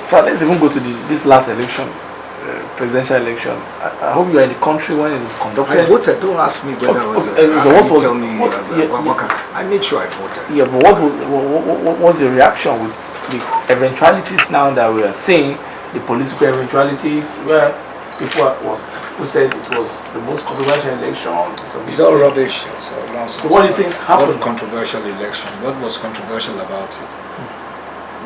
So let's even go to this last election, presidential election. I hope you are in the country when it was conducted. I voted. Don't ask me whether I was. Tell me. I made sure I voted. Yeah, but what was the reaction with the eventualities now that we are seeing, the political eventualities where people who said it was the most controversial election? It's all rubbish. It's all nonsense. So what do you think happened? What controversial election? What was controversial about it?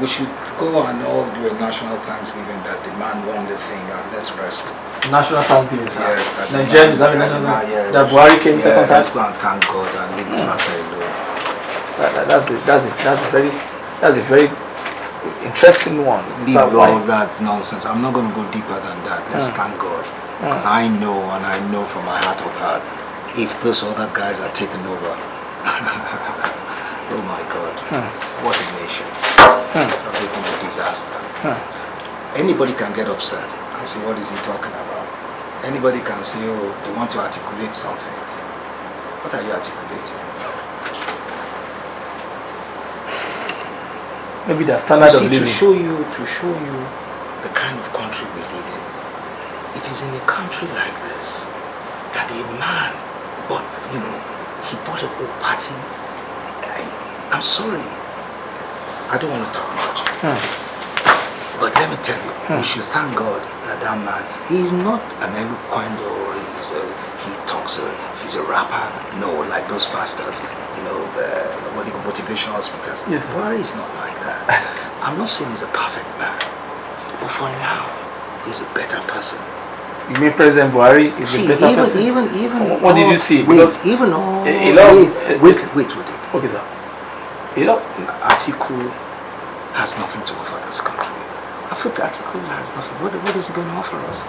We should go and all do a national thanksgiving that the man won the thing and let's rest. National thanksgiving, sir. Yes, Nigerians having national. That Buhari came second time. Let's go and thank God and leave the matter alone. That's a very interesting one. Leave all that nonsense. I'm not going to go deeper than that. Let's thank God, because I know, and I know from my heart of heart, if those other guys are taken over, oh my God, what a nation! Have become a disaster. Anybody can get upset and say, what is he talking about? Anybody can say, oh, they want to articulate something. What are you articulating? Maybe the standard of living. To show you the kind of country we live in. It is in a country like this that a man, but he bought a whole party. I'm sorry, I don't want to talk much. But let me tell you, we should thank God that that man, he is not an eloquent or he talks, he's a rapper. No, like those pastors, what do you call motivational speakers. Yes, Buhari is not like that. I'm not saying he's a perfect man, but for now, he's a better person. You mean President Buhari is a better person? Even what did you see? Wait. Okay, sir. Atiku has nothing to offer this country. I thought Atiku has nothing. What is he going to offer us?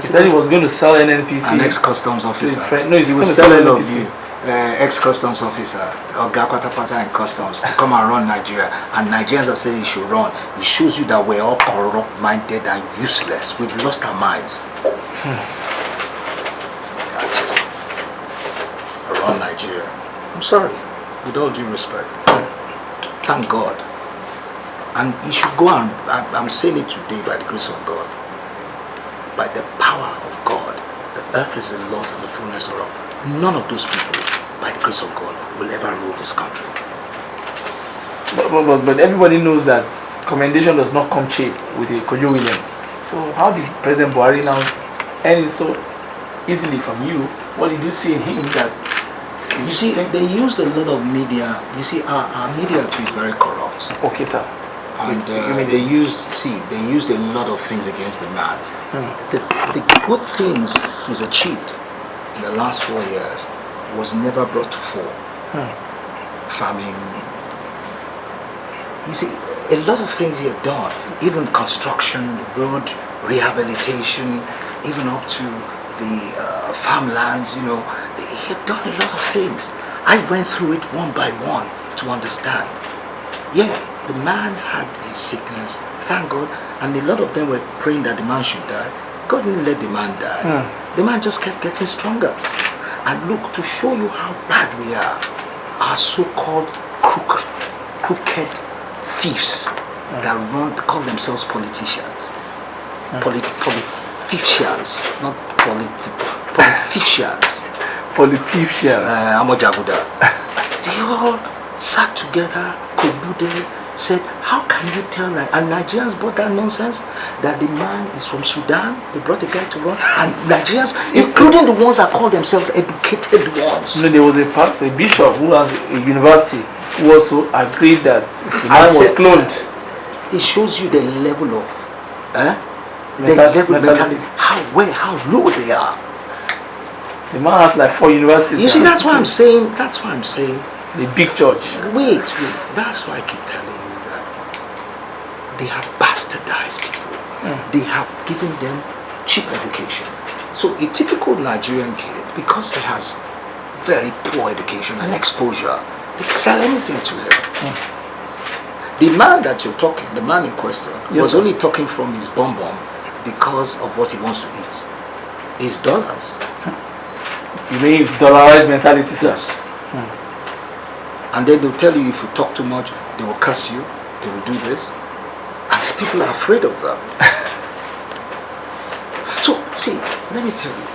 He said he was going to sell NNPC. An ex-customs officer. No, he was selling of you. Ex-customs officer or Gakwatapata in customs to come and run Nigeria, and Nigerians are saying he should run. It shows you that we're all corrupt-minded and useless. We've lost our minds. Run Nigeria. I'm sorry, with all due respect. Thank God. And he should go and, I'm saying it today by the grace of God, by the power of God. The earth is the Lord's and the fullness thereof. None of those people, by the grace of God, will ever rule this country. But everybody knows that commendation does not come cheap with a Kojo Williams. So how did President Buhari now earn it so easily from you? What did you see in him that... You see, they used a lot of media. You see, our media too is very corrupt. Okay, sir. And they used a lot of things against the man. The good things he's achieved in the last 4 years was never brought to fore. Farming. You see, a lot of things he had done, even construction, road rehabilitation, even up to the farmlands, he had done a lot of things. I went through it one by one to understand. Yeah, the man had his sickness, thank God, and a lot of them were praying that the man should die. God didn't let the man die. The man just kept getting stronger. And look, to show you how bad we are, our so-called crooked thieves that call themselves politicians. Politicians, not politicians. Politicians. Amojaguda. They all sat together, colluded, said, how can you tell that? And Nigerians bought that nonsense that the man is from Sudan. They brought a guy to run, and Nigerians, including the ones that call themselves educated ones. No, there was a bishop who has a university who also agreed that the man was cloned. It shows you the level of mentality, how low they are. The man has like 4 universities. You see, that's why I'm saying. The big church. Wait. That's why I keep telling you that they have bastardized people. They have given them cheap education. So a typical Nigerian kid, because he has very poor education and exposure, they can sell anything to him. The man that you're talking, the man in question, was only talking from his bum because of what he wants to eat. His dollars. You mean it's dollarized mentality, sir? Yes. And then they'll tell you if you talk too much, they will curse you, they will do this. People are afraid of them. So, see, let me tell you,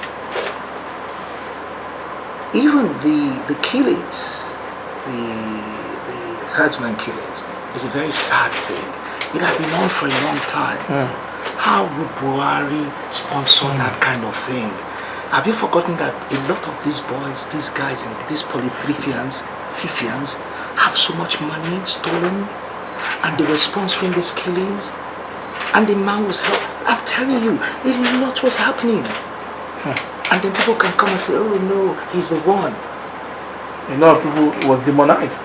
even the killings, the herdsmen killings, is a very sad thing. It has been on for a long time. How would Buhari sponsor that kind of thing? Have you forgotten that a lot of these boys, these guys, these polythrifians, Fifians, have so much money stolen, and they were sponsoring these killings, and the man was helped. I'm telling you, a lot was happening. And then people can come and say, oh no, he's the one. A lot of people, it was demonized.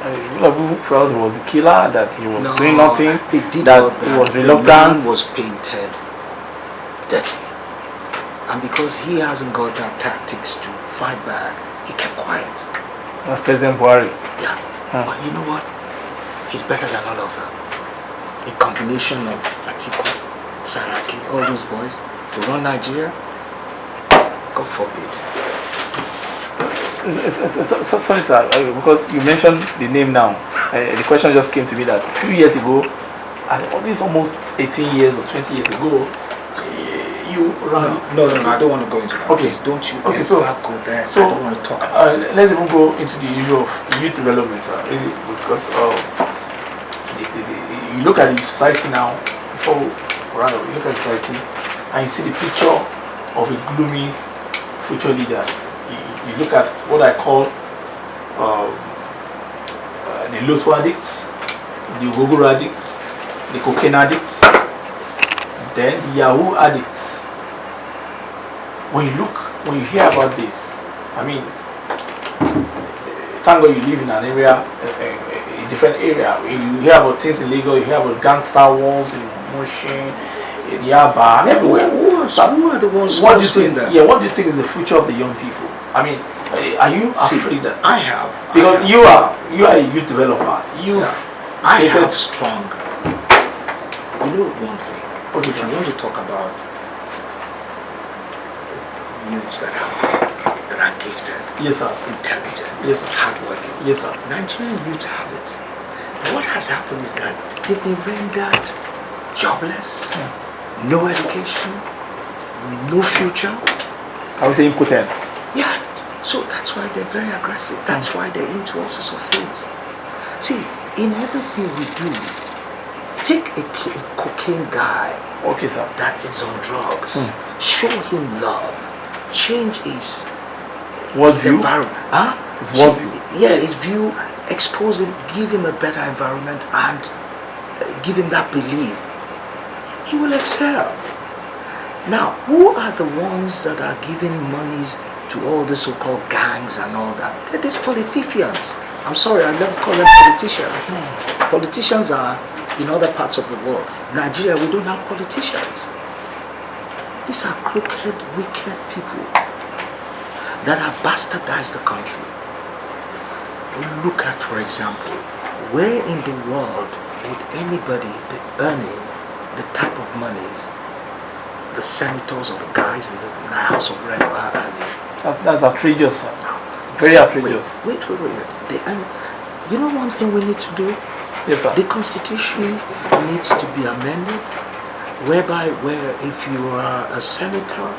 A lot of people felt he was a killer, that he was doing nothing, that he was reluctant. The man was painted dirty. And because he hasn't got that tactics to fight back, he kept quiet. That's President Buhari. Yeah. But you know what? He's better than all of them. A combination of Atiku, Saraki, all those boys, to run Nigeria, God forbid. Sorry, sir, because you mentioned the name now. The question just came to me that a few years ago, this almost 18 years or 20 years ago, you ran. No, I don't want to go into that. Okay. Please, don't you okay, ever go there. So, I don't want to talk about it. Let's even go into the issue of youth development, sir, really, because you look at the society now, before we run up, you look at society and you see the picture of a gloomy future leaders. You look at what I call the lotto addicts, the Ogogoro addicts, the cocaine addicts, then the Yahoo addicts. When you hear about this, I mean, thank God you live in an area, a different area. You hear about things in Lagos, you hear about gangster wars in Mushin, in Yaba, and everywhere. Who are the ones doing that? Yeah, what do you think is the future of the young people? I mean, are you afraid that? I have. Because you are a youth developer. I have strong. You know one thing. Okay, if you want to talk about youths that are gifted, yes, sir, intelligent, yes, sir, hardworking, yes, sir, Nigerian youths have it. What has happened is that they've been rendered jobless, no education, no future. I would say impotent. Yeah, so that's why they're very aggressive. That's why they're into all sorts of things. See, in everything we do, take a cocaine guy, okay, sir, that is on drugs, show him love, change his environment. His view, expose him, give him a better environment, and give him that belief. He will excel. Now, who are the ones that are giving monies to all the so-called gangs and all that? They're these polythifians. I'm sorry, I never call them politicians. Politicians are in other parts of the world. Nigeria, we don't have politicians. These are crooked, wicked people that have bastardized the country. Look at, for example, where in the world would anybody be earning the type of monies the senators or the guys in the House of Rep are earning? That's outrageous, sir. Very outrageous. Wait. You know one thing we need to do? Yes, sir. The Constitution needs to be amended, where if you are a senator,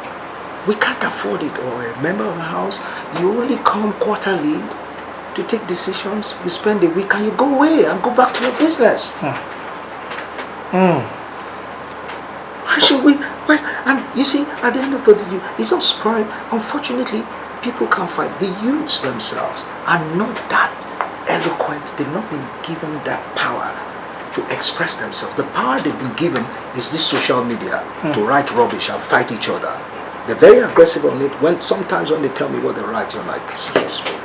we can't afford it, or a member of the House, you only come quarterly to take decisions. You spend a week and you go away and go back to your business. Why should we? Why? And you see, at the end of the day, it's all spoiled. Unfortunately, people can't fight. The youths themselves are not that eloquent. They've not been given that power to express themselves. The power they've been given is this social media to write rubbish and fight each other. They're very aggressive on it. Sometimes when they tell me what they write, you're like, excuse me,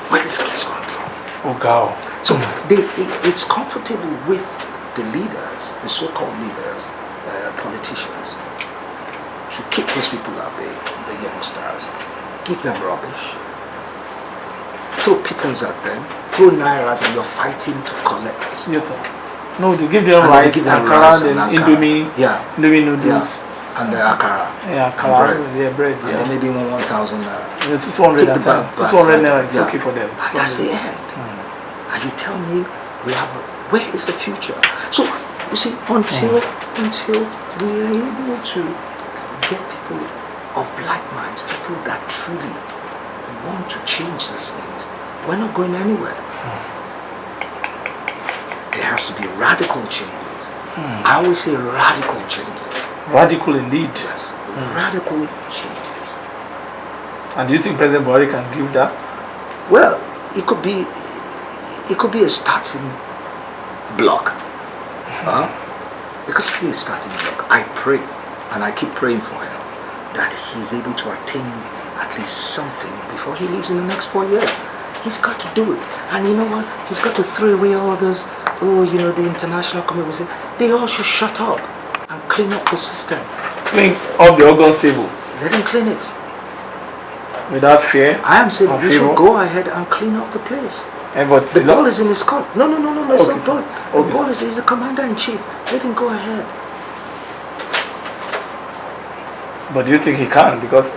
where is this going from? Oh God. So it's comfortable with the leaders, the so-called leaders, politicians, to keep these people at bay, the youngsters, give them rubbish, throw pittance at them, throw nairas, and you're fighting to collect. Yes, sir. No, they give them rice, akara, and Indomie, Indomie noodles. Yeah. And the akara. Yeah, akara, bread. And then maybe 1,000 naira. Yeah, 200 at time. 200 naira is okay for them. And that's the end. And you tell me where is the future? So You see, until we are able to get people of like minds, people that truly want to change these things, we're not going anywhere. There has to be radical changes. I always say radical changes. Radical indeed. Yes, radical changes. And do you think President Buhari can give that? Well, it could be a starting block. It could be a starting block. I pray, and I keep praying for him, that he's able to attain at least something before he leaves in the next 4 years. He's got to do it. And you know what? He's got to throw away all those, the international commitments. They all should shut up and clean up the system. Clean up the organs table. Let him clean it. Without fear? I am saying you should go ahead and clean up the place. But the ball is in his court. No, it's not ball. The ball is the commander-in-chief. Let him go ahead. But do you think he can? Because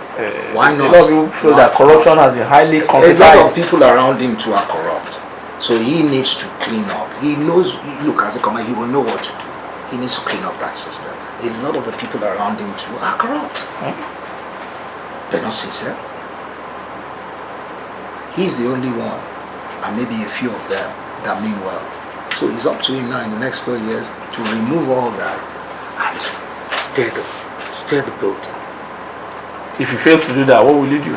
why not? A lot of people feel that corruption has been highly compromised. A lot of people around him too are corrupt. So he needs to clean up. He knows, look, as a commander, he will know what to do. He needs to clean up that system. A lot of the people around him too are corrupt. They're not sincere. He's the only one, and maybe a few of them, that mean well. So it's up to him now in the next 4 years to remove all that and steer the boat. If he fails to do that, what will you do?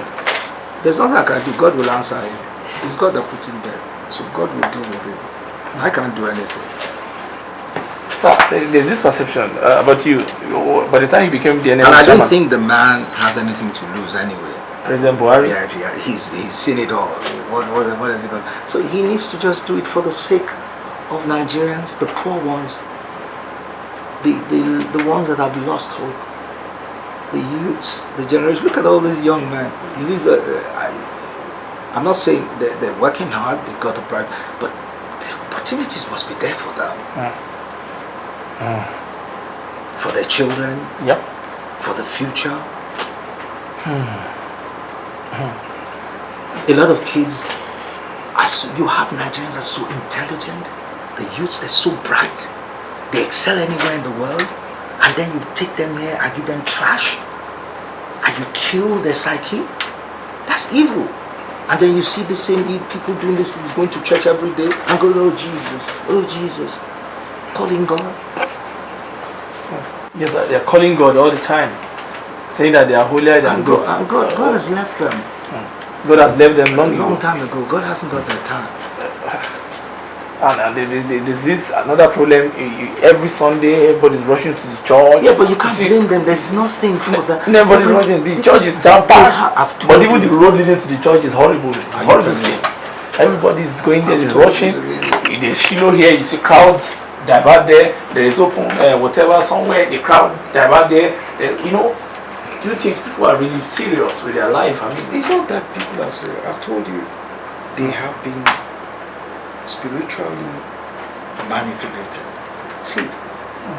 There's nothing I can do. God will answer him. It's God that put him there. So God will deal with him. I can't do anything. So there's this perception about you. By the time you became the NNL and I chairman, don't think the man has anything to lose anyway. President Buhari? Yeah, he's seen it all. What has he got? So he needs to just do it for the sake of Nigerians, the poor ones, the ones that have lost hope, the youths, the generation. Look at all these young men. I'm not saying they're working hard, they got the pride, but the opportunities must be there for them. For their children, for the future. A lot of kids, you have Nigerians that are so intelligent, the youths, they're so bright, they excel anywhere in the world, and then you take them here and give them trash, and you kill their psyche. That's evil. And then you see the same people doing this, going to church every day and going, oh Jesus, calling God. Yes, they're calling God all the time, saying that they are holier than God. And God has left them. God has left them long time ago. God hasn't got their time. And there's this another problem. Every Sunday, everybody's rushing to the church. Yeah, but you can't blame them. There's nothing for that. Nobody's rushing. The church is down packed. But even the road leading to the church is horrible. It's horrible state. Everybody's going there, is rushing. There's Shiloh here. You see crowds divert there. There is open whatever somewhere. The crowd divert there. Do you think people are really serious with their life? I mean, it's not that people are serious. I've told you, they have been spiritually manipulated. See,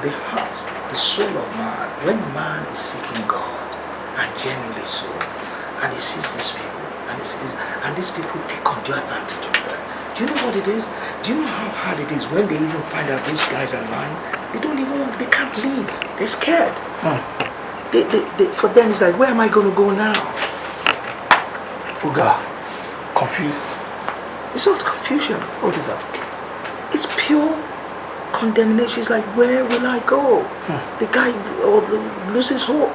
the heart, the soul of man, when man is seeking God, and genuinely so, and he sees these people, and these people take undue advantage of them. Do you know what it is? Do you know how hard it is when they even find out those guys are lying? They don't even want, they can't leave. They're scared. For them, it's like, where am I going to go now? Uga, confused. It's not confusion. What is that? It's pure condemnation. It's like, where will I go? The guy loses hope.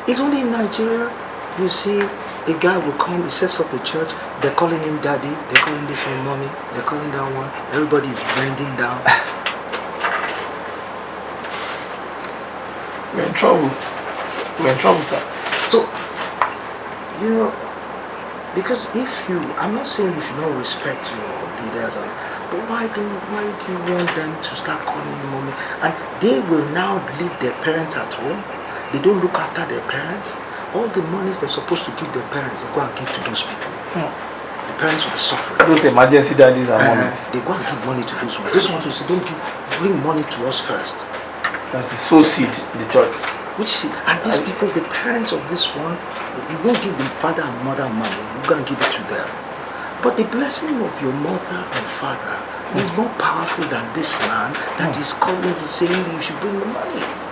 It's only in Nigeria, you see, a guy will come, he sets up a church, they're calling him daddy, they're calling this one mommy, they're calling that one, everybody's bending down. We're in trouble. We're in trouble, sir. So, because I'm not saying you should not respect your leaders, but why do you want them to start calling you mommy? And they will now leave their parents at home. They don't look after their parents. All the monies they're supposed to give their parents, they go and give to those people. The parents will be suffering. Those emergency daddies and mommies. They go and give money to those ones. Those ones will say, bring money to us first. That's the sow seed in the church. And these people, the parents of this one, you won't give the father and mother money, you go and give it to them. But the blessing of your mother and father He's more powerful than this man that is calling, saying you should bring the money.